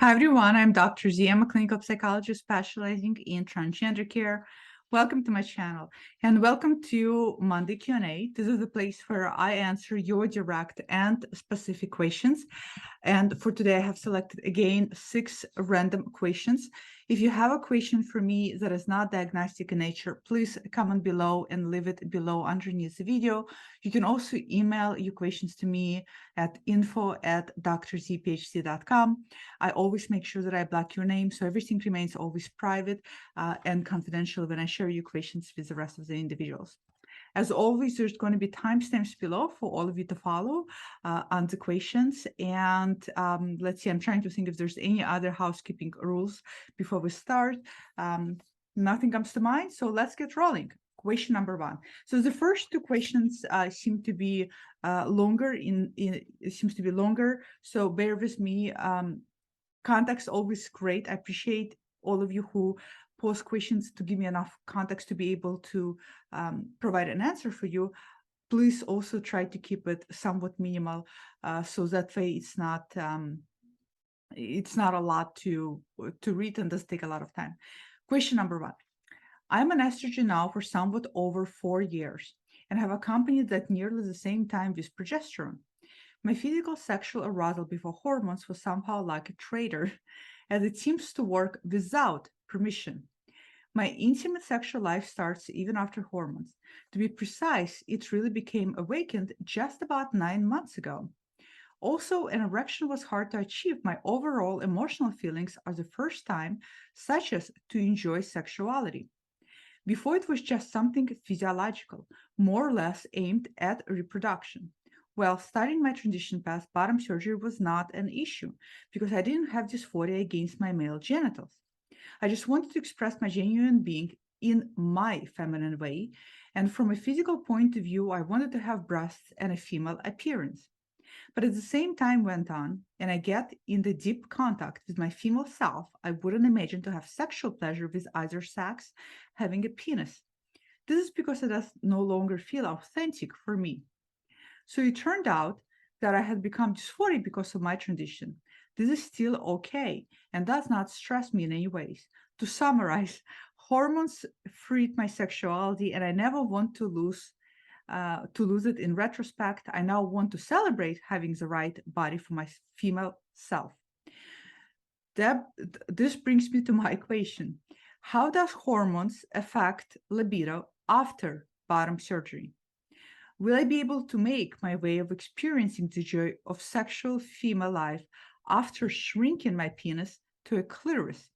Hi, everyone. I'm Dr. Z. I'm a clinical psychologist specializing in transgender care. Welcome to my channel and welcome to Monday Q&A. This is the place where I answer your direct and specific questions. And for today, I have selected again 6 random questions. If you have a question for me that is not diagnostic in nature, please comment below and leave it below underneath the video. You can also email your questions to me at info@drzphc.com. I always make sure that I block your name, so everything remains always private and confidential when I share your questions with the rest of the individuals. As always, there's going to be timestamps below for all of you to follow on the questions. And let's see, I'm trying to think if there's any other housekeeping rules before we start. Nothing comes to mind, so let's get rolling. Question number 1. So the first 2 questions seem to be longer. It seems to be longer, so bear with me. Context always great. I appreciate all of you who post questions to give me enough context to be able to provide an answer for you. Please also try to keep it somewhat minimal, so that way it's not a lot to read and does take a lot of time. Question number 1. I'm an estrogen now for somewhat over 4 years and have accompanied that nearly the same time with progesterone. My physical sexual arousal before hormones was somehow like a traitor, as it seems to work without permission. My intimate sexual life starts even after hormones. To be precise, it really became awakened just about 9 months ago. Also, an erection was hard to achieve. My overall emotional feelings are the first time, such as to enjoy sexuality. Before, it was just something physiological, more or less aimed at reproduction. Well, starting my transition path, bottom surgery was not an issue because I didn't have dysphoria against my male genitals. I just wanted to express my genuine being in my feminine way, and from a physical point of view, I wanted to have breasts and a female appearance. But at the same time went on, and I get in the deep contact with my female self, I wouldn't imagine to have sexual pleasure with either sex having a penis. This is because it does no longer feel authentic for me. So it turned out that I had become dysphoric because of my transition. This is still okay and does not stress me in any ways. To summarize, hormones freed my sexuality, and I never want to lose it in retrospect. I now want to celebrate having the right body for my female self. This brings me to my question. How does hormones affect libido after bottom surgery? Will I be able to make my way of experiencing the joy of sexual female life after shrinking my penis to a clitoris?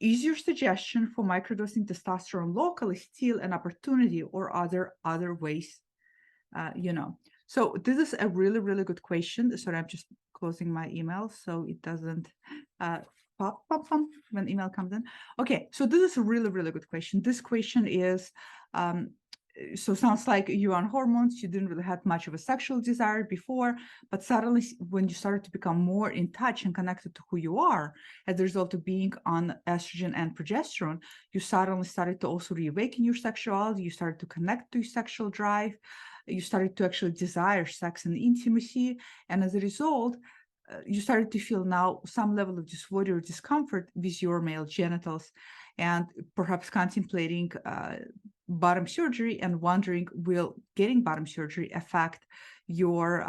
Is your suggestion for microdosing testosterone locally still an opportunity, or other ways? So this is a really, really good question. Sorry, I'm just closing my email so it doesn't pop when email comes in. Okay, so this is a really, really good question. This question is, so sounds like you're on hormones, you didn't really have much of a sexual desire before, but suddenly when you started to become more in touch and connected to who you are as a result of being on estrogen and progesterone, you suddenly started to also reawaken your sexuality, you started to connect to your sexual drive, you started to actually desire sex and intimacy, and as a result, you started to feel now some level of dysphoria or discomfort with your male genitals, and perhaps contemplating bottom surgery and wondering, will getting bottom surgery affect your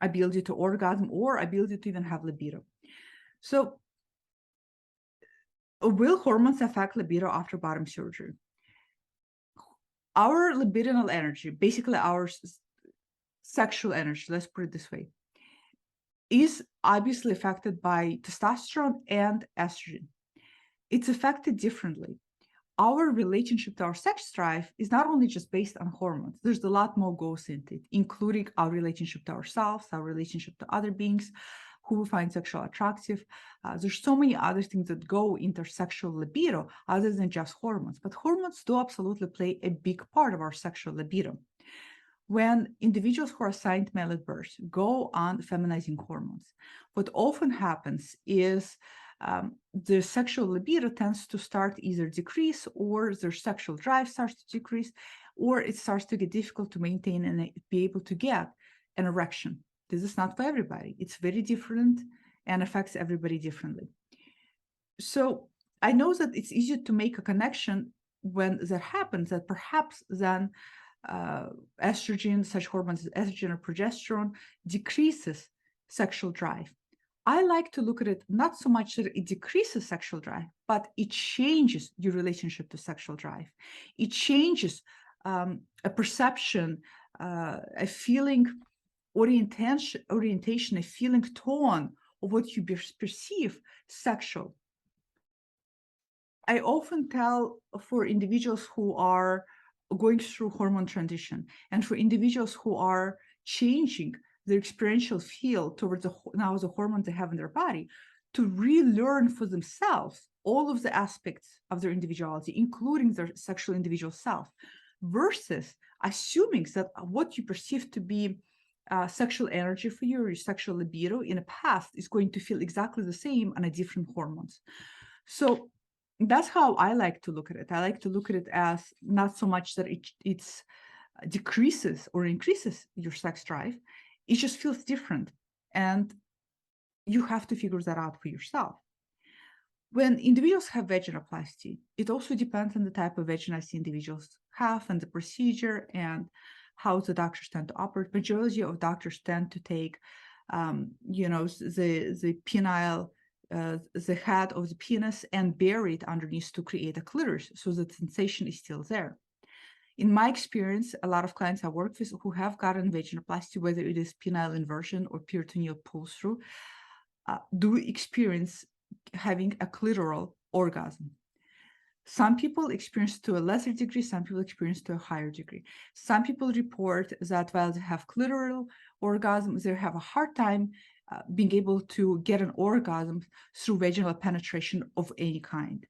ability to orgasm or ability to even have libido? So will hormones affect libido after bottom surgery? Our libidinal energy, basically our sexual energy, let's put it this way, is obviously affected by testosterone and estrogen. It's affected differently. Our relationship to our sex drive is not only just based on hormones. There's a lot more goes into it, including our relationship to ourselves, our relationship to other beings who we find sexual attractive. There's so many other things that go into sexual libido other than just hormones. But hormones do absolutely play a big part of our sexual libido. When individuals who are assigned male at birth go on feminizing hormones, what often happens is the sexual libido tends to start either decrease, or their sexual drive starts to decrease, or it starts to get difficult to maintain and be able to get an erection. This is not for everybody. It's very different and affects everybody differently. So I know that it's easier to make a connection when that happens, that perhaps then estrogen, such hormones as estrogen or progesterone, decreases sexual drive. I like to look at it not so much that it decreases sexual drive, but it changes your relationship to sexual drive. It changes a perception, a feeling, orientation, a feeling tone of what you perceive sexual. I often tell for individuals who are going through hormone transition and for individuals who are changing their experiential field towards now the hormones they have in their body to relearn for themselves all of the aspects of their individuality, including their sexual individual self, versus assuming that what you perceive to be sexual energy for you or your sexual libido in the past is going to feel exactly the same on a different hormones. So that's how I like to look at it. I like to look at it as not so much that it's decreases or increases your sex drive. It just feels different. And you have to figure that out for yourself. When individuals have vaginoplasty, it also depends on the type of vaginoplasty individuals have and the procedure and how the doctors tend to operate. Majority of doctors tend to take, the penile, the head of the penis and bury it underneath to create a clitoris, so the sensation is still there. In my experience, a lot of clients I work with who have gotten vaginoplasty, whether it is penile inversion or peritoneal pull-through, do experience having a clitoral orgasm. Some people experience to a lesser degree, some people experience to a higher degree. Some people report that while they have clitoral orgasm, they have a hard time being able to get an orgasm through vaginal penetration of any kind.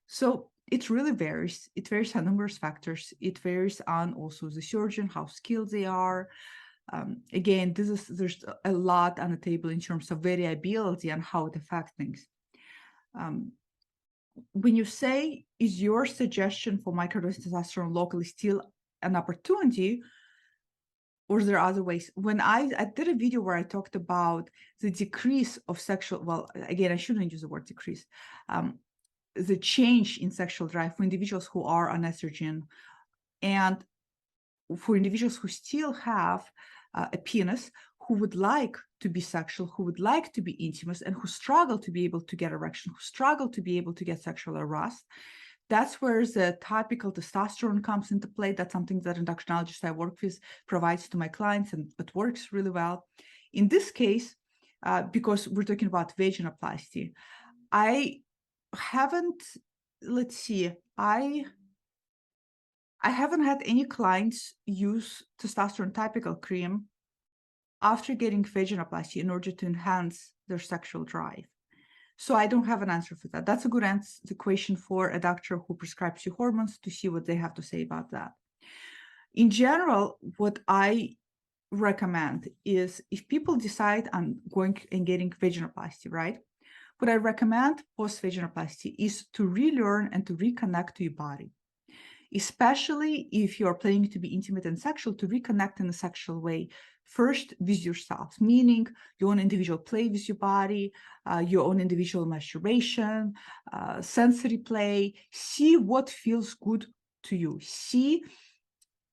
So it really varies. It varies on numerous factors. It varies on also the surgeon, how skilled they are. Again, there's a lot on the table in terms of variability and how it affects things. When you say, is your suggestion for microdose testosterone locally still an opportunity, or is there other ways? When I did a video where I talked about the decrease of sexual, well, again, I shouldn't use the word decrease, the change in sexual drive for individuals who are on estrogen and for individuals who still have a penis, who would like to be sexual, who would like to be intimate, and who struggle to be able to get erection, who struggle to be able to get sexual aroused. That's where the topical testosterone comes into play. That's something that endocrinologist I work with provides to my clients, and it works really well. In this case, because we're talking about vaginoplasty, I haven't, I haven't had any clients use testosterone topical cream after getting vaginoplasty in order to enhance their sexual drive. So I don't have an answer for that. That's a good answer, the question for a doctor who prescribes you hormones to see what they have to say about that. In general, what I recommend is if people decide on going and getting vaginoplasty, right? What I recommend post-vaginoplasty is to relearn and to reconnect to your body, especially if you're planning to be intimate and sexual, to reconnect in a sexual way, first with yourself, meaning your own individual play with your body, your own individual masturbation, sensory play, see what feels good to you. See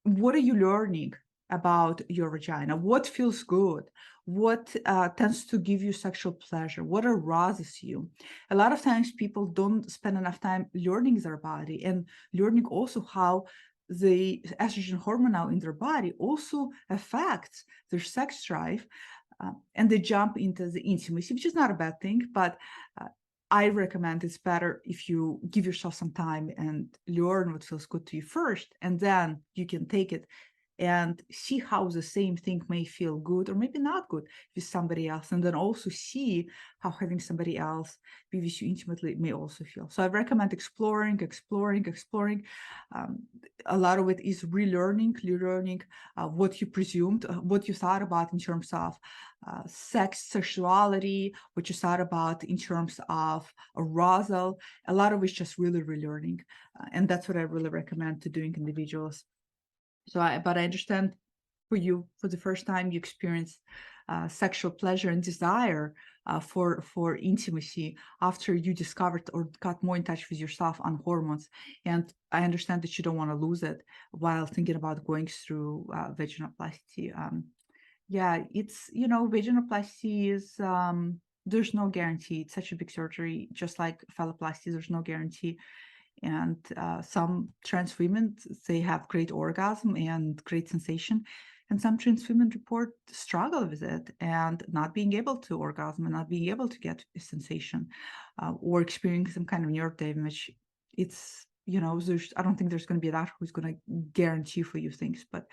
what are you learning about your vagina, what feels good, what tends to give you sexual pleasure, what arouses you. A lot of times people don't spend enough time learning their body and learning also how the estrogen hormone now in their body also affects their sex drive, and they jump into the intimacy, which is not a bad thing, but I recommend it's better if you give yourself some time and learn what feels good to you first, and then you can take it and see how the same thing may feel good or maybe not good with somebody else, and then also see how having somebody else be with you intimately may also feel. So I recommend exploring. A lot of it is relearning what you presumed, what you thought about in terms of sex, sexuality, what you thought about in terms of arousal. A lot of it's just really relearning, and that's what I really recommend to doing individuals. But I understand for you, for the first time you experience sexual pleasure and desire for intimacy after you discovered or got more in touch with yourself on hormones. And I understand that you don't want to lose it while thinking about going through vaginoplasty. Yeah, it's, vaginoplasty is, there's no guarantee. It's such a big surgery, just like phalloplasty, there's no guarantee. And some trans women, they have great orgasm and great sensation. And some trans women report struggle with it and not being able to orgasm and not being able to get a sensation or experiencing some kind of nerve damage. It's, I don't think there's going to be a doctor who's going to guarantee for you things, but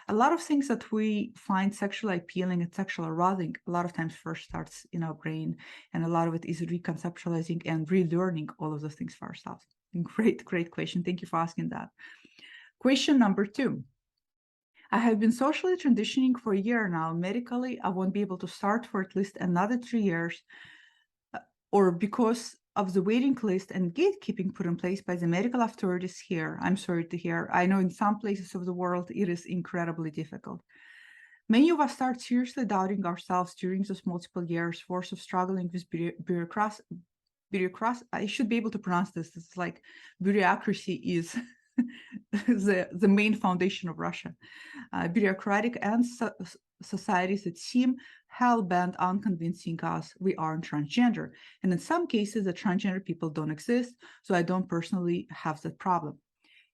a lot of things that we find sexually appealing and sexual arousing a lot of times first starts in our brain, and a lot of it is reconceptualizing and relearning all of those things for ourselves. Great question. Thank you for asking that. Question number 2. I have been socially transitioning for a year now. Medically, I won't be able to start for at least another 3 years, or because of the waiting list and gatekeeping put in place by the medical authorities here. I'm sorry to hear. I know in some places of the world, it is incredibly difficult. Many of us start seriously doubting ourselves during those multiple years, force of struggling with bureaucracy. I should be able to pronounce this. It's like bureaucracy is the main foundation of Russia. Bureaucratic and societies that seem hell-bent on convincing us we aren't transgender. And in some cases, the transgender people don't exist, so I don't personally have that problem.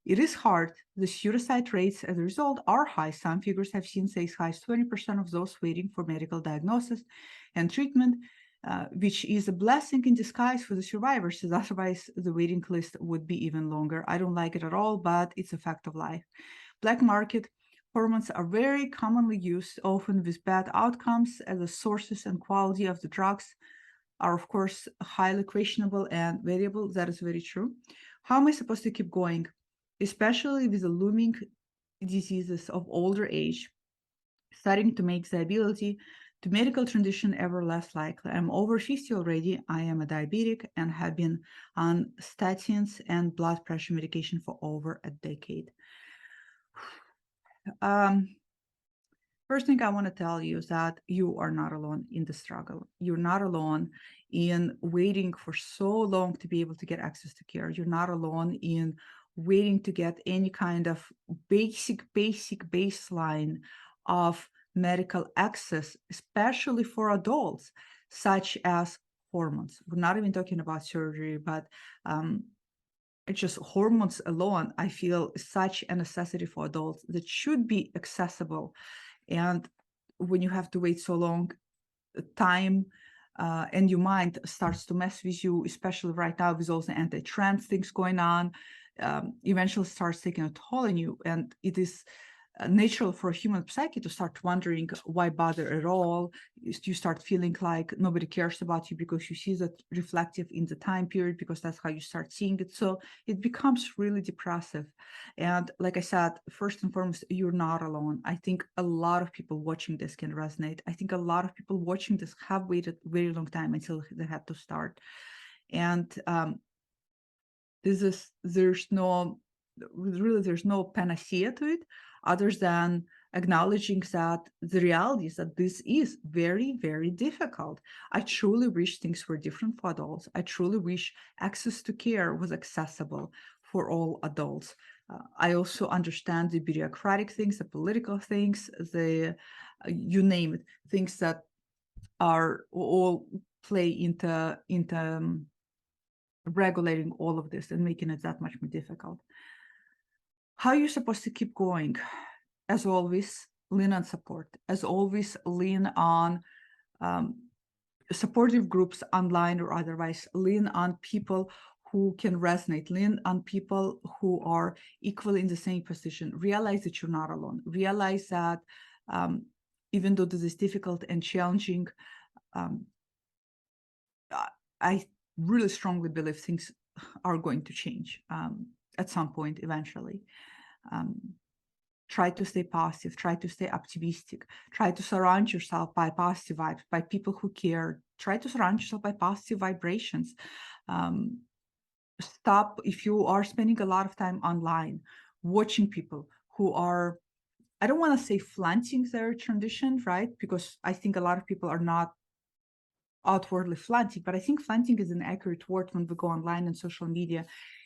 It is hard. The suicide rates as a result are high. Some figures have seen say as high as 20% of those waiting for medical diagnosis and treatment, which is a blessing in disguise for the survivors, as otherwise the waiting list would be even longer. I don't like it at all, but it's a fact of life. Black market hormones are very commonly used, often with bad outcomes, as the sources and quality of the drugs are, of course, highly questionable and variable. That is very true. How am I supposed to keep going, especially with the looming diseases of older age, starting to make the ability to medical transition ever less likely? I'm over 50 already. I am a diabetic and have been on statins and blood pressure medication for over a decade. First thing I want to tell you is that you are not alone in the struggle. You're not alone in waiting for so long to be able to get access to care. You're not alone in waiting to get any kind of basic baseline of medical access, especially for adults, such as hormones. We're not even talking about surgery, but it's just hormones alone, I feel, is such a necessity for adults that should be accessible. And when you have to wait so long, time and your mind starts to mess with you, especially right now with all the anti-trans things going on, eventually starts taking a toll on you. And it is natural for a human psyche to start wondering why bother at all. You start feeling like nobody cares about you because you see that reflective in the time period, because that's how you start seeing it. So it becomes really depressive. And like I said, first and foremost, you're not alone. I think a lot of people watching this can resonate. I think a lot of people watching this have waited a very long time until they had to start. And there's no panacea to it, other than acknowledging that the reality is that this is very, very difficult. I truly wish things were different for adults. I truly wish access to care was accessible for all adults. I also understand the bureaucratic things, the political things, you name it, things that are all play into regulating all of this and making it that much more difficult. How are you supposed to keep going? As always, lean on support. As always, lean on supportive groups online or otherwise. Lean on people who can resonate. Lean on people who are equally in the same position. Realize that you're not alone. Realize that even though this is difficult and challenging, I really strongly believe things are going to change at some point eventually. Try to stay positive, try to stay optimistic, try to surround yourself by positive vibes, by people who care, try to surround yourself by positive vibrations. Stop, if you are spending a lot of time online watching people who are I don't want to say flaunting their transition, right? Because I think a lot of people are not outwardly flaunting, but I think flaunting is an accurate word when we go online and social media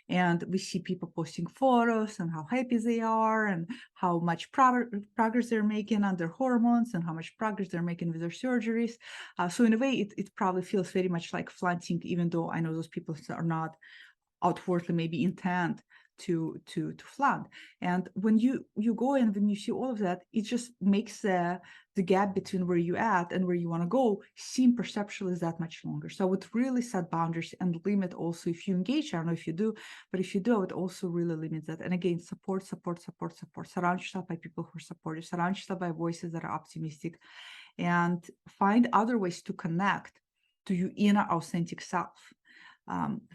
and we see people posting photos and how happy they are and how much progress they're making on their hormones and how much progress they're making with their surgeries. So in a way, it probably feels very much like flaunting, even though I know those people are not outwardly maybe intent to flaunt. And when you go and when you see all of that, it just makes the gap between where you at and where you want to go seem perceptually that much longer. So I would really set boundaries and limit also if you engage. I don't know if you do, but if you do, I would also really limit that. And again, support. Surround yourself by people who are supportive. Surround yourself by voices that are optimistic, and find other ways to connect to your inner authentic self.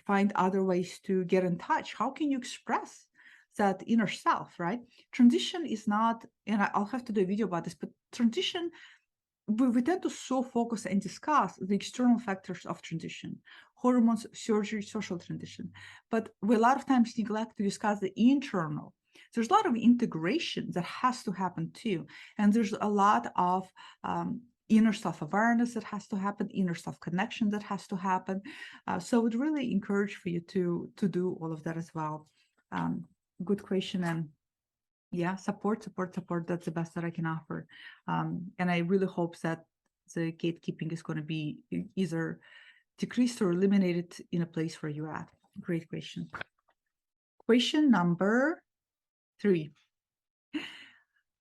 Find other ways to get in touch. How can you express that inner self, right? Transition is not, and I'll have to do a video about this, but transition, we tend to so focus and discuss the external factors of transition, hormones, surgery, social transition, but we a lot of times neglect to discuss the internal. There's a lot of integration that has to happen too, and there's a lot of inner self-awareness that has to happen, inner self-connection that has to happen. So I would really encourage for you to do all of that as well. Good question. And yeah, support. That's the best that I can offer. And I really hope that the gatekeeping is going to be either decreased or eliminated in a place where you're at. Great question. Question number 3.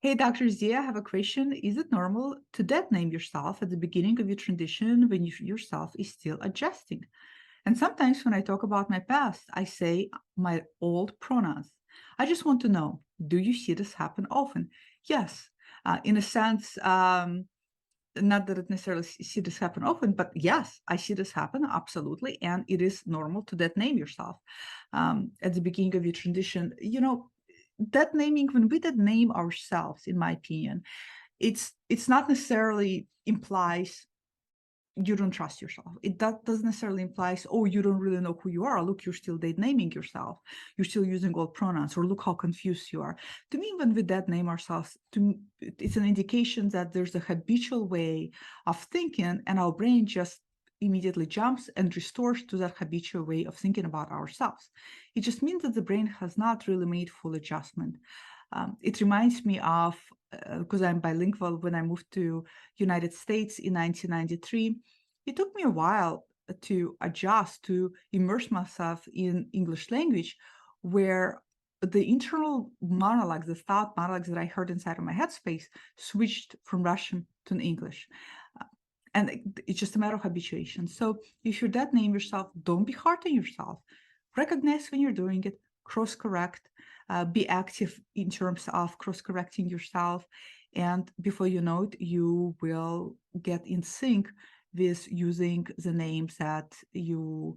Hey, Dr. Zia, I have a question. Is it normal to dead name yourself at the beginning of your transition when yourself is still adjusting? And sometimes when I talk about my past, I say my old pronouns. I just want to know, do you see this happen often? Yes, in a sense, not that I necessarily see this happen often, but yes, I see this happen absolutely. And it is normal to dead name yourself at the beginning of your transition. You know, dead naming, when we dead name ourselves, in my opinion, it's not necessarily implies you don't trust yourself. That doesn't necessarily imply, oh, you don't really know who you are. Look, you're still dead naming yourself. You're still using all pronouns, or look how confused you are. To me, when we dead name ourselves, it's an indication that there's a habitual way of thinking, and our brain just immediately jumps and restores to that habitual way of thinking about ourselves. It just means that the brain has not really made full adjustment. It reminds me of, because I'm bilingual, when I moved to United States in 1993, it took me a while to adjust, to immerse myself in English language, where the internal monologues, the thought monologues that I heard inside of my headspace switched from Russian to English. And it's just a matter of habituation. So if you're that name yourself, don't be hard on yourself. Recognize when you're doing it, cross correct, be active in terms of cross correcting yourself. And before you know it, you will get in sync with using the names that you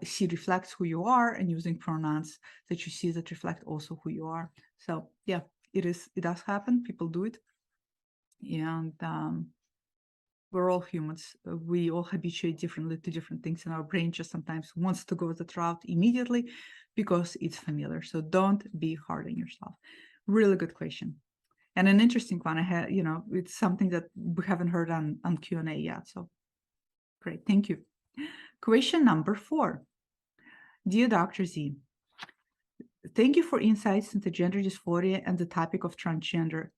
see reflects who you are, and using pronouns that you see that reflect also who you are. So yeah, it does happen. People do it. And we're all humans. We all habituate differently to different things, and our brain just sometimes wants to go that route immediately because it's familiar. So don't be hard on yourself. Really good question. And an interesting one. I had, it's something that we haven't heard on Q&A yet. So great. Thank you. Question number 4. Dear Dr. Z, thank you for insights into gender dysphoria and the topic of transgender.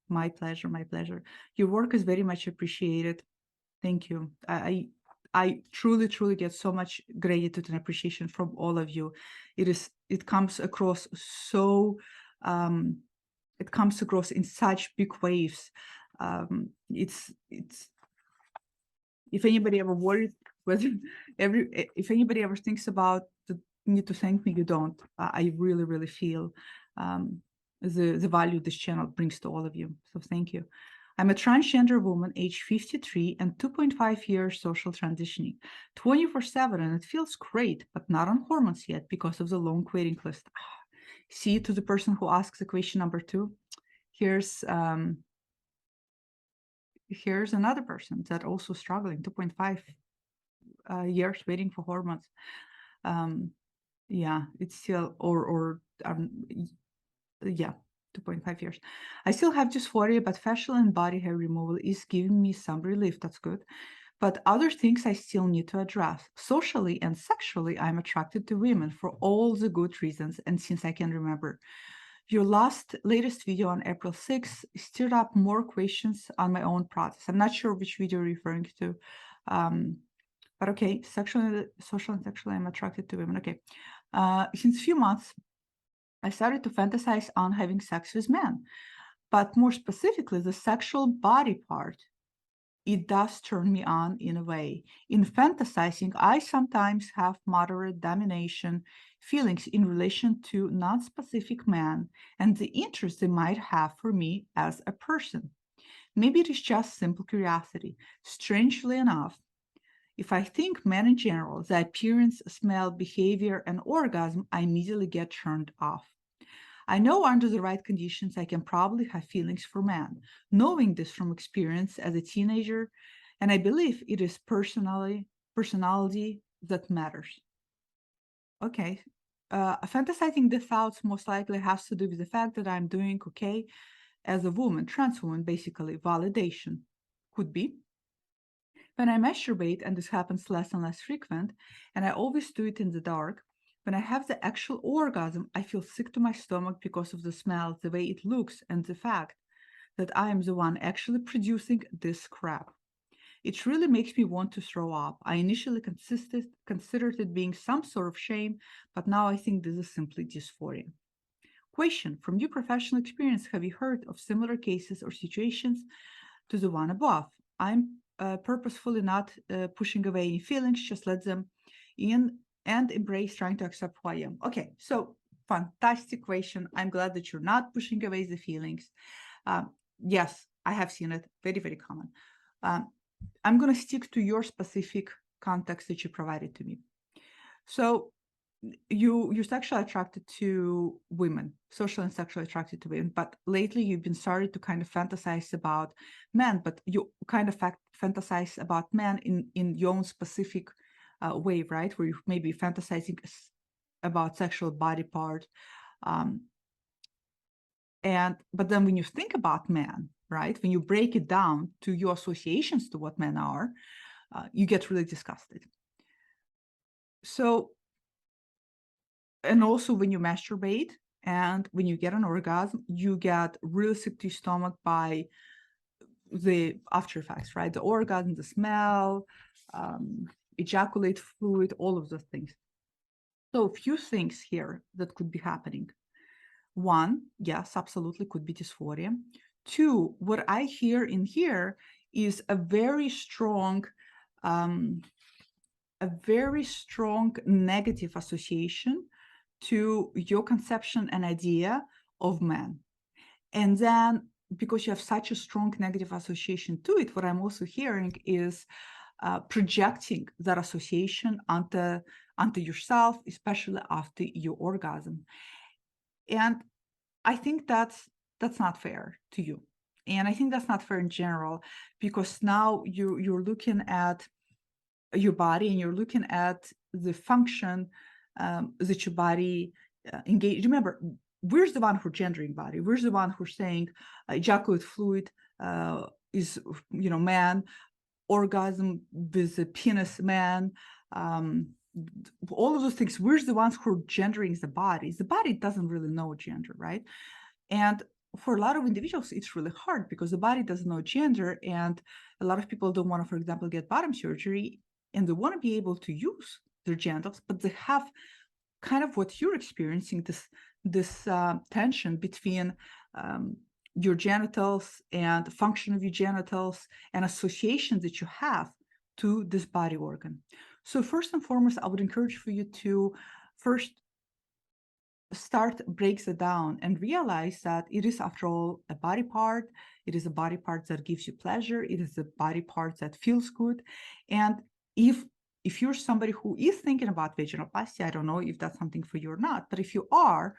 My pleasure. My pleasure. Your work is very much appreciated. Thank you. I truly, truly get so much gratitude and appreciation from all of you. It comes across so, it comes across in such big waves. It's if anybody ever worried whether if anybody ever thinks about the need to thank me, you don't. I really, really feel the value this channel brings to all of you. So thank you. I'm a transgender woman, age 53, and 2.5 years social transitioning, 24/7, and it feels great, but not on hormones yet because of the long waiting list. See, to the person who asks the question number 2, here's another person that also struggling, 2.5 years waiting for hormones. Yeah, it's still, yeah. 2.5 years. I still have dysphoria, but facial and body hair removal is giving me some relief. That's good. But other things I still need to address. Socially and sexually, I'm attracted to women for all the good reasons and since I can remember. Your latest video on April 6th stirred up more questions on my own process. I'm not sure which video you're referring to. But okay, social and sexually, I'm attracted to women. Okay. Since a few months, I started to fantasize on having sex with men, but more specifically, the sexual body part. It does turn me on in a way. In fantasizing, I sometimes have moderate domination feelings in relation to non-specific men and the interest they might have for me as a person. Maybe it is just simple curiosity. Strangely enough, if I think men in general, the appearance, smell, behavior, and orgasm, I immediately get turned off. I know under the right conditions, I can probably have feelings for men, knowing this from experience as a teenager, and I believe it is personality that matters. Okay. Fantasizing the thoughts most likely has to do with the fact that I'm doing okay as a woman, trans woman, basically, validation. Could be. When I masturbate, and this happens less and less frequent, and I always do it in the dark, when I have the actual orgasm, I feel sick to my stomach because of the smell, the way it looks, and the fact that I am the one actually producing this crap. It really makes me want to throw up. I initially considered it being some sort of shame, but now I think this is simply dysphoria. Question: from your professional experience, have you heard of similar cases or situations to the one above? I'm purposefully not pushing away any feelings, just let them in and embrace trying to accept who I am. Okay, so fantastic question. I'm glad that you're not pushing away the feelings. Yes, I have seen it. Very, very common. I'm going to stick to your specific context that you provided to me. So you're sexually attracted to women, socially and sexually attracted to women, but lately you've been started to kind of fantasize about men, but you kind of fantasize about men in your own specific way, right? Where you may be fantasizing about sexual body part. But then when you think about men, right, when you break it down to your associations to what men are, you get really disgusted. So, and also when you masturbate and when you get an orgasm, you get really sick to your stomach by the after effects, right? The orgasm, the smell, ejaculate fluid, all of those things. So a few things here that could be happening. One, yes, absolutely could be dysphoria. Two, what I hear in here is a very strong negative association to your conception and idea of men. And then because you have such a strong negative association to it, what I'm also hearing is projecting that association onto yourself, especially after your orgasm. And I think that's not fair to you. And I think that's not fair in general, because now you're looking at your body and you're looking at the function that your body engage. Remember, we're the one who's gendering body. We're the one who's saying ejaculate fluid is, man, orgasm with a penis, man. All of those things, we're the ones who are gendering the body. The body doesn't really know gender, right? And for a lot of individuals, it's really hard because the body doesn't know gender. And a lot of people don't want to, for example, get bottom surgery, and they want to be able to use their genitals, but they have kind of what you're experiencing, this tension between your genitals and the function of your genitals and associations that you have to this body organ. So first and foremost, I would encourage for you to first breaks it down and realize that it is, after all, a body part. It is a body part that gives you pleasure. It is a body part that feels good. And if you're somebody who is thinking about vaginoplasty, I don't know if that's something for you or not, but if you are,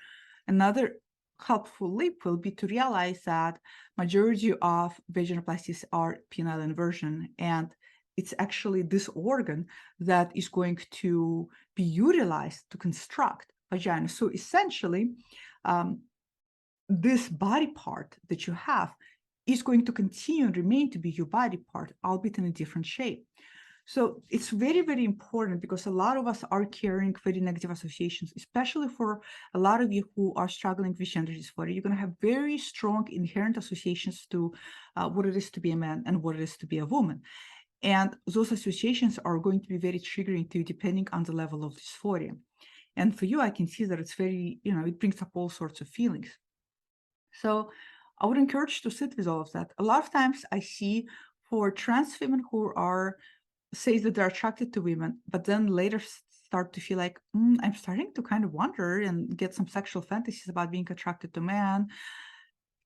another helpful leap will be to realize that majority of vaginoplasties are penile inversion, and it's actually this organ that is going to be utilized to construct vagina. So essentially, this body part that you have is going to continue and remain to be your body part, albeit in a different shape. So it's very, very important because a lot of us are carrying very negative associations, especially for a lot of you who are struggling with gender dysphoria. You're going to have very strong inherent associations to what it is to be a man and what it is to be a woman. And those associations are going to be very triggering to you depending on the level of dysphoria. And for you, I can see that it's very, it brings up all sorts of feelings. So I would encourage you to sit with all of that. A lot of times I see for trans women who are say that they're attracted to women, but then later start to feel like, I'm starting to kind of wonder and get some sexual fantasies about being attracted to men.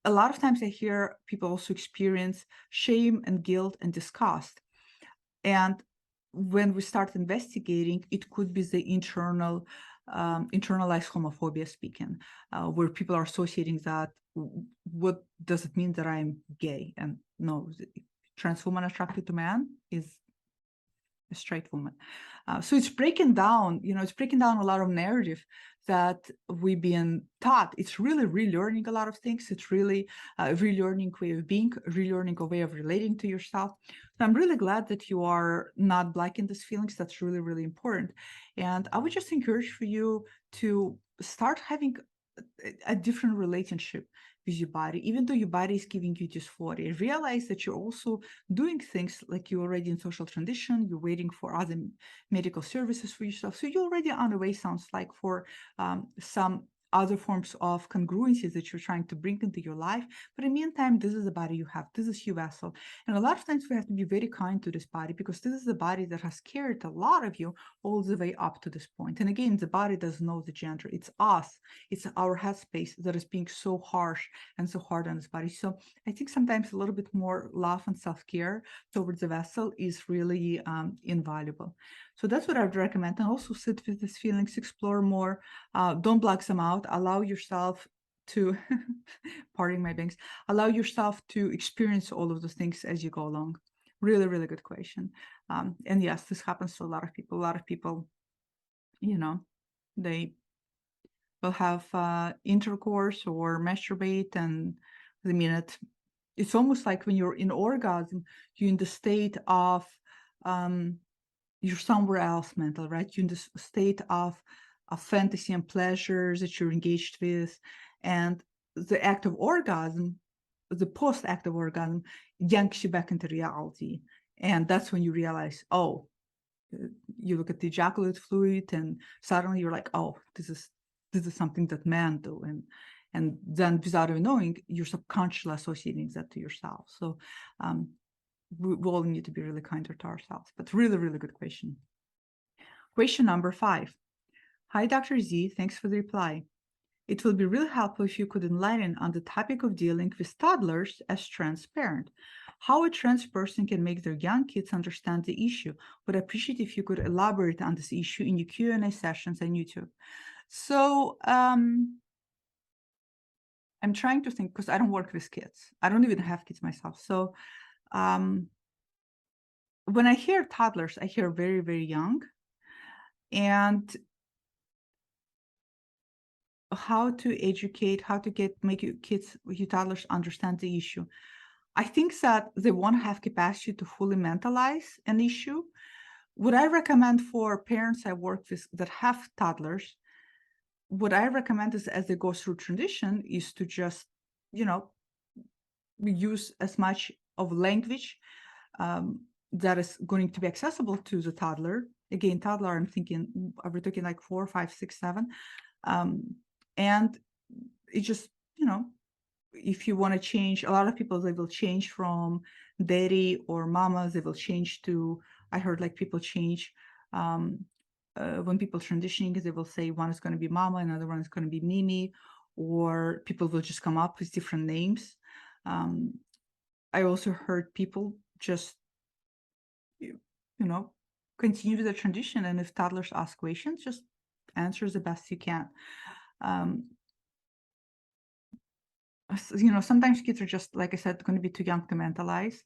A lot of times I hear people also experience shame and guilt and disgust. And when we start investigating, it could be the internalized homophobia speaking, where people are associating that. What does it mean that I'm gay? And no, trans woman attracted to man is a straight woman. So it's breaking down, it's breaking down a lot of narrative that we've been taught. It's really relearning a lot of things. It's really a relearning way of being, relearning a way of relating to yourself. So I'm really glad that you are not Black in these feelings. That's really, really important. And I would just encourage for you to start having a different relationship with your body, even though your body is giving you dysphoria. Realize that you're also doing things like you're already in social transition, you're waiting for other medical services for yourself. So you're already on the way, sounds like, for some other forms of congruencies that you're trying to bring into your life. But in the meantime, this is the body you have. This is your vessel. And a lot of times we have to be very kind to this body because this is the body that has carried a lot of you all the way up to this point. And again, the body doesn't know the gender. It's us. It's our headspace that is being so harsh and so hard on this body. So I think sometimes a little bit more love and self-care towards the vessel is really invaluable. So that's what I would recommend. And also sit with these feelings, explore more, don't block them out, allow yourself to, pardon my bangs, allow yourself to experience all of those things as you go along. Really, really good question. And yes, this happens to a lot of people. A lot of people, they will have intercourse or masturbate, and the minute it's almost like when you're in orgasm, you're in the state of you're somewhere else mental, right? You're in this state of fantasy and pleasures that you're engaged with, and the act of orgasm, the post-act of orgasm, yanks you back into reality, and that's when you realize, oh, you look at the ejaculate fluid, and suddenly you're like, oh, this is something that men do, and then without even knowing, you're subconsciously associating that to yourself. So we all need to be really kinder to ourselves. But really, really good question. Question number 5. Hi, Dr. Z. Thanks for the reply. It will be really helpful if you could enlighten on the topic of dealing with toddlers as trans parent. How a trans person can make their young kids understand the issue. Would appreciate if you could elaborate on this issue in your Q&A sessions on YouTube. So I'm trying to think, because I don't work with kids. I don't even have kids myself. So when I hear toddlers, I hear very, very young. And how to educate, how to make your kids, your toddlers understand the issue. I think that they won't have capacity to fully mentalize an issue. What I recommend for parents I work with that have toddlers, what I recommend is as they go through transition is to just, use as much of language that is going to be accessible to the toddler. Again, toddler, I'm thinking, are we talking like 4, 5, 6, 7? And it just, if you want to change, a lot of people, they will change from daddy or mama, they will change to, I heard like people change, when people transitioning, they will say one is going to be mama, another one is going to be Mimi, or people will just come up with different names. I also heard people just, continue with the transition, and if toddlers ask questions, just answer the best you can. Sometimes kids are just, like I said, going to be too young to mentalize.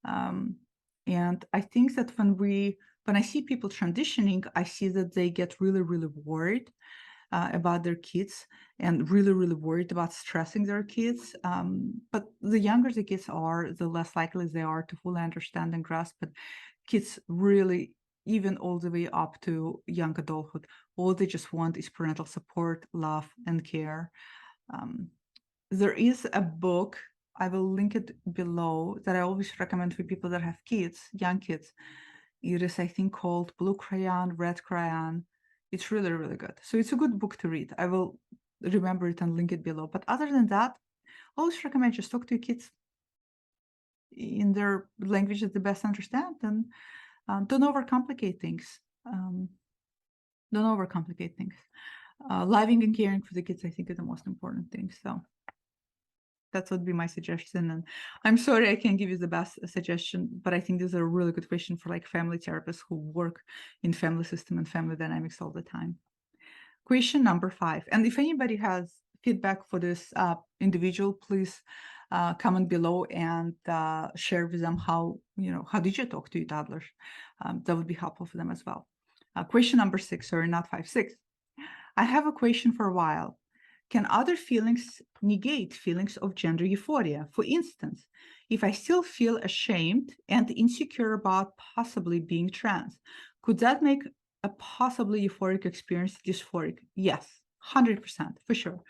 And I think that when I see people transitioning, I see that they get really, really worried. about their kids and really, really worried about stressing their kids. But the younger the kids are, the less likely they are to fully understand and grasp it. Kids really, even all the way up to young adulthood, all they just want is parental support, love, and care. Um, there is a book, I will link it below, that I always recommend for people that have kids, young kids. It is, I think, called Blue Crayon, Red Crayon. It's really, really good. So it's a good book to read. I will remember it and link it below. But other than that, I always recommend just talk to your kids in their language that they best understand, and don't overcomplicate things. Um, don't overcomplicate things. Loving and caring for the kids, I think, is the most important thing. So that would be my suggestion. And I'm sorry I can't give you the best suggestion, but I think this is a really good question for like family therapists who work in family system and family dynamics all the time. Question number 5. And if anybody has feedback for this individual, please comment below and share with them how did you talk to your toddlers? That would be helpful for them as well. Question number 6, or not 5, 6. I have a question for a while. Can other feelings negate feelings of gender euphoria? For instance, if I still feel ashamed and insecure about possibly being trans, could that make a possibly euphoric experience dysphoric? Yes, 100%, for sure.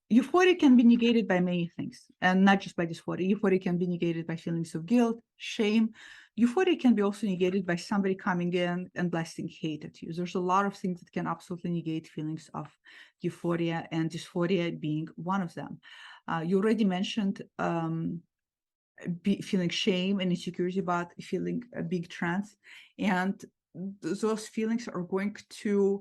Euphoria can be negated by many things, and not just by dysphoria. Euphoria can be negated by feelings of guilt, shame. Euphoria can be also negated by somebody coming in and blasting hate at you. There's a lot of things that can absolutely negate feelings of euphoria, and dysphoria being one of them. You already mentioned feeling shame and insecurity about feeling being trans, and those feelings are going to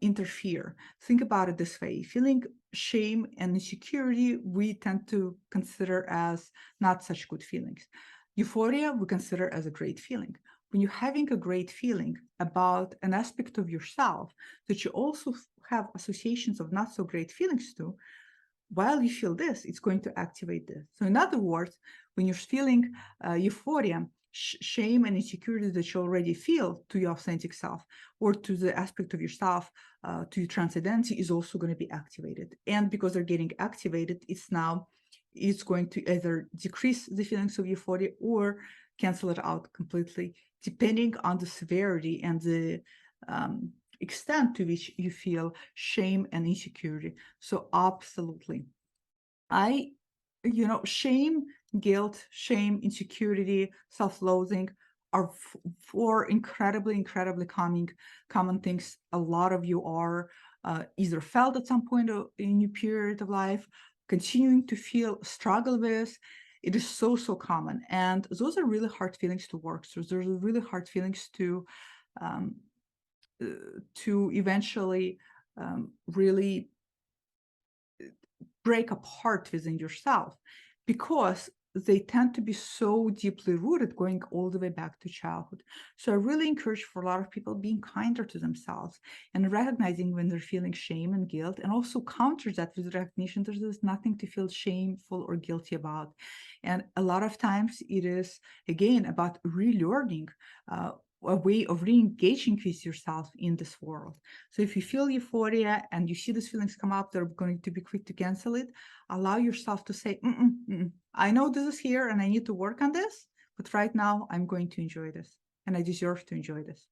interfere. Think about it this way: feeling shame and insecurity, we tend to consider as not such good feelings. Euphoria, we consider as a great feeling. When you're having a great feeling about an aspect of yourself that you also have associations of not so great feelings to, while you feel this, it's going to activate this. So in other words, when you're feeling euphoria, shame and insecurity that you already feel to your authentic self or to the aspect of yourself, to your trans identity, is also going to be activated. And because they're getting activated, it's going to either decrease the feelings of euphoria or cancel it out completely, depending on the severity and the extent to which you feel shame and insecurity. So absolutely. Shame, guilt, shame, insecurity, self-loathing are four incredibly common things. A lot of you are either felt at some point in your period of life, continuing to struggle with. It is so common, and those are really hard feelings to work through. Those are really hard feelings to eventually really break apart within yourself, because they tend to be so deeply rooted, going all the way back to childhood. So I really encourage for a lot of people being kinder to themselves and recognizing when they're feeling shame and guilt, and also counter that with recognition there's nothing to feel shameful or guilty about. And a lot of times it is, again, about relearning a way of re-engaging with yourself in this world. So if you feel euphoria and you see these feelings come up, they're going to be quick to cancel it. Allow yourself to say, I know this is here and I need to work on this, but right now I'm going to enjoy this and I deserve to enjoy this.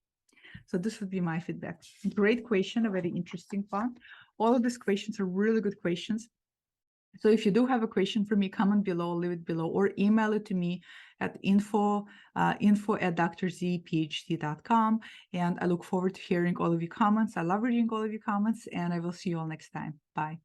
So this would be my feedback. Great question, a very interesting one. All of these questions are really good questions. So if you do have a question for me, comment below, leave it below, or email it to me at info@drzphd.com. And I look forward to hearing all of your comments. I love reading all of your comments, and I will see you all next time. Bye.